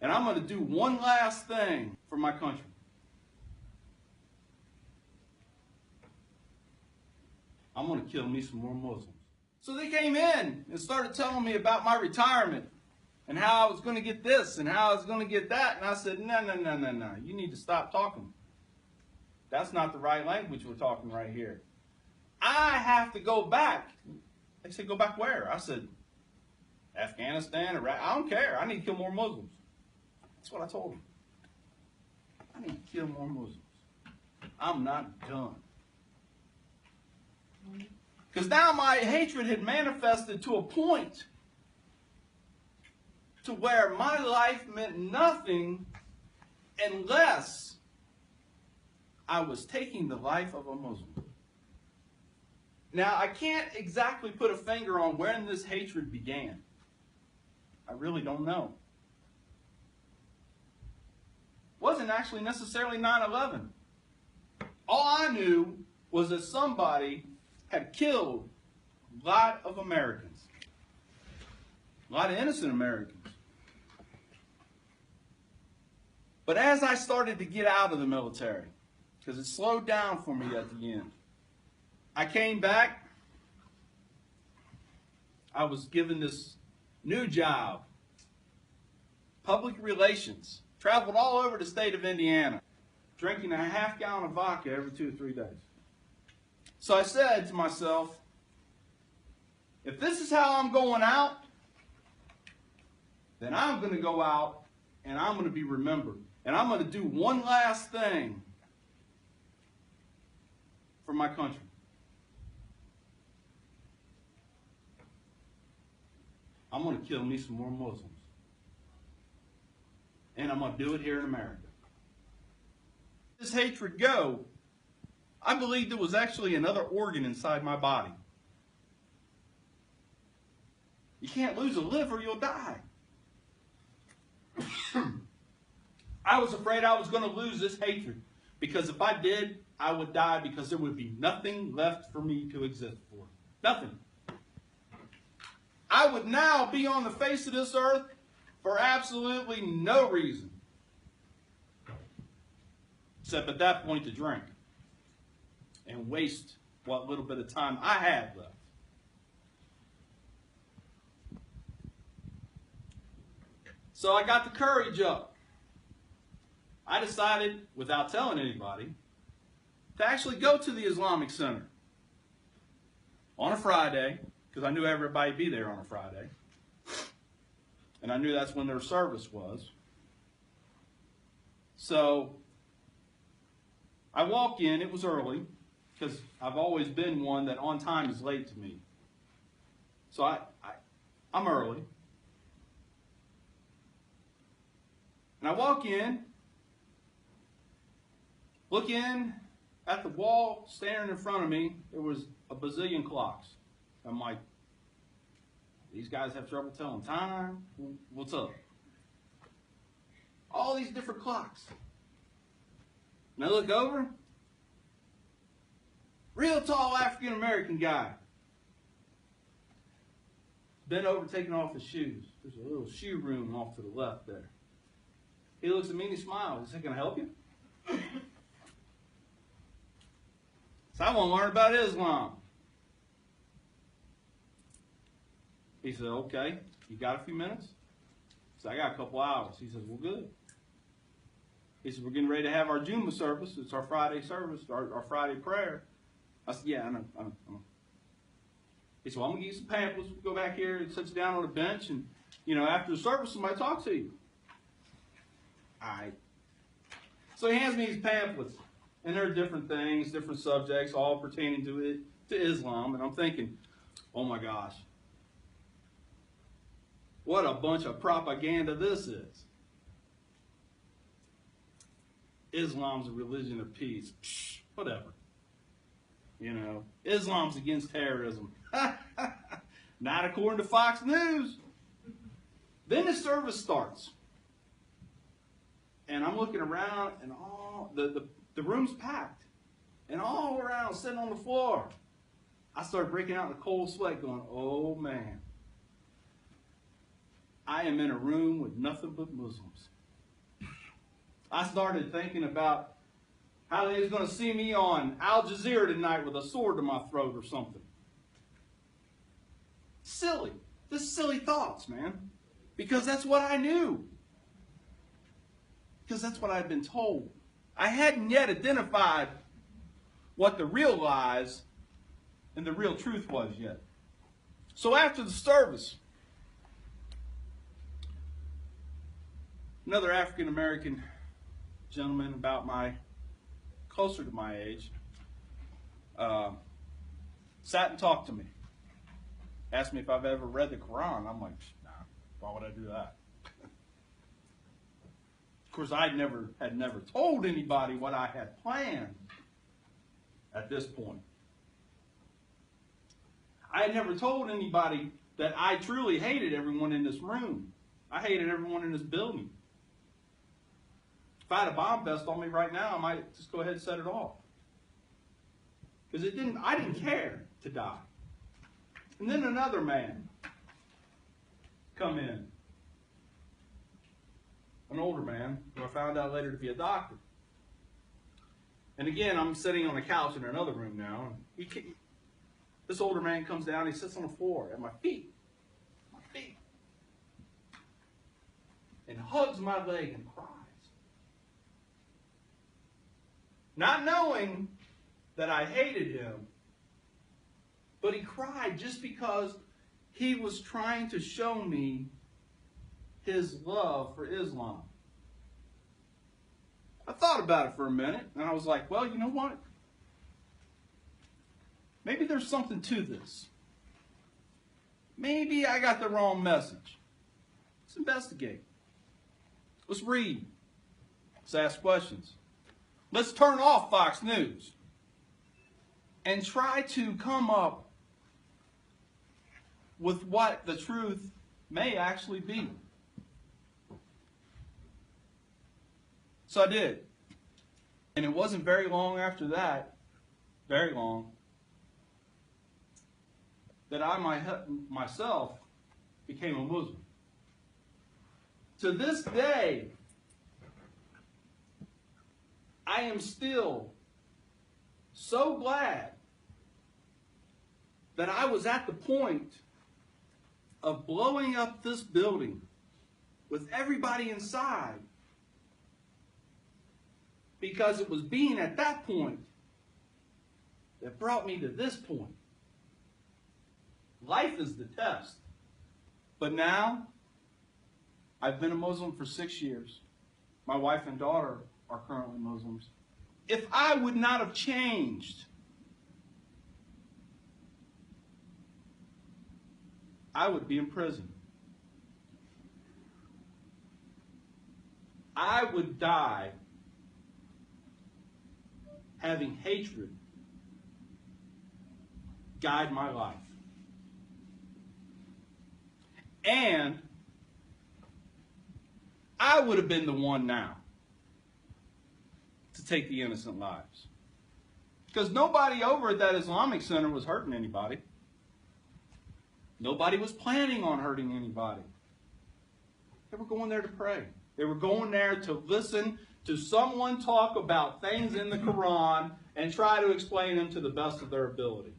And I'm going to do one last thing for my country. I'm going to kill me some more Muslims. So they came in and started telling me about my retirement and how I was going to get this and how I was going to get that. And I said, no. You need to stop talking. That's not the right language we're talking right here. I have to go back. They said, go back where? I said, Afghanistan, Iraq. I don't care. I need to kill more Muslims. That's what I told them. I need to kill more Muslims. I'm not done. Because now my hatred had manifested to a point to where my life meant nothing unless I was taking the life of a Muslim. Now, I can't exactly put a finger on when this hatred began. I really don't know. It wasn't actually necessarily 9/11. All I knew was that somebody had killed a lot of Americans. A lot of innocent Americans. But as I started to get out of the military, because it slowed down for me at the end, I came back. I was given this new job, public relations. Traveled all over the state of Indiana, drinking a half-gallon of vodka every 2 or 3 days. So I said to myself, if this is how I'm going out, then I'm going to go out and I'm going to be remembered. And I'm going to do one last thing for my country. I'm going to kill me some more Muslims. And I'm going to do it here in America. This hatred go, I believe there was actually another organ inside my body. You can't lose a liver, you'll die. I was afraid I was going to lose this hatred, because if I did, I would die, because there would be nothing left for me to exist for. Nothing. I would now be on the face of this earth for absolutely no reason, except at that point to drink and waste what little bit of time I had left. So I got the courage up. I decided, without telling anybody, to actually go to the Islamic Center on a Friday, because I knew everybody would be there on a Friday. And I knew that's when their service was. So I walk in, it was early, because I've always been one that on time is late to me. So I'm early. And I walk in, look in at the wall, staring in front of me, there was a bazillion clocks. I'm like, these guys have trouble telling time? What's up? All these different clocks. And I look over, real tall African-American guy. Bent over taking off his shoes. There's a little shoe room off to the left there. He looks at me and he smiles. He said, can I help you? So I want to learn about Islam. He said, okay, you got a few minutes? So I got a couple hours. He says, well, good. He said, we're getting ready to have our Juma service. It's our Friday service, our Friday prayer. I said, yeah, I know. He said, well, I'm going to give you some pamphlets. We'll go back here and sit you down on a bench. And, after the service, somebody talk to you. All right. So he hands me these pamphlets. And there are different things, different subjects, all pertaining to Islam. And I'm thinking, oh my gosh, what a bunch of propaganda this is. Islam's a religion of peace. Psh, whatever. Islam's against terrorism. Not according to Fox News. Then the service starts. And I'm looking around, and all the room's packed. And all around, sitting on the floor. I started breaking out in a cold sweat going, oh man. I am in a room with nothing but Muslims. I started thinking about how they was going to see me on Al Jazeera tonight with a sword to my throat or something. Silly. Just silly thoughts, man. Because that's what I knew. Because that's what I'd been told. I hadn't yet identified what the real lies and the real truth was yet. So after the service, another African American gentleman closer to my age, sat and talked to me. Asked me if I've ever read the Quran. I'm like, nah, why would I do that? Of course, I had never told anybody what I had planned at this point. I had never told anybody that I truly hated everyone in this room. I hated everyone in this building. If I had a bomb vest on me right now, I might just go ahead and set it off. Because I didn't care to die. And then another man come in. An older man, who I found out later to be a doctor. And again, I'm sitting on a couch in another room now. And this older man comes down, he sits on the floor at my feet. And hugs my leg and cries. Not knowing that I hated him, but he cried just because he was trying to show me his love for Islam. I thought about it for a minute, and I was like, well, you know what? Maybe there's something to this. Maybe I got the wrong message. Let's investigate. Let's read. Let's ask questions. Let's turn off Fox News and try to come up with what the truth may actually be. So I did. And it wasn't very long after that, very long, that I myself became a Muslim. To this day, I am still so glad that I was at the point of blowing up this building with everybody inside, because it was being at that point that brought me to this point. Life is the test. But now, I've been a Muslim for 6 years. My wife and daughter are currently Muslims. If I would not have changed, I would be in prison. I would die having hatred guide my life. And I would have been the one now to take the innocent lives. Because nobody over at that Islamic center was hurting anybody. Nobody was planning on hurting anybody. They were going there to pray. They were going there to listen to someone talk about things in the Quran and try to explain them to the best of their ability.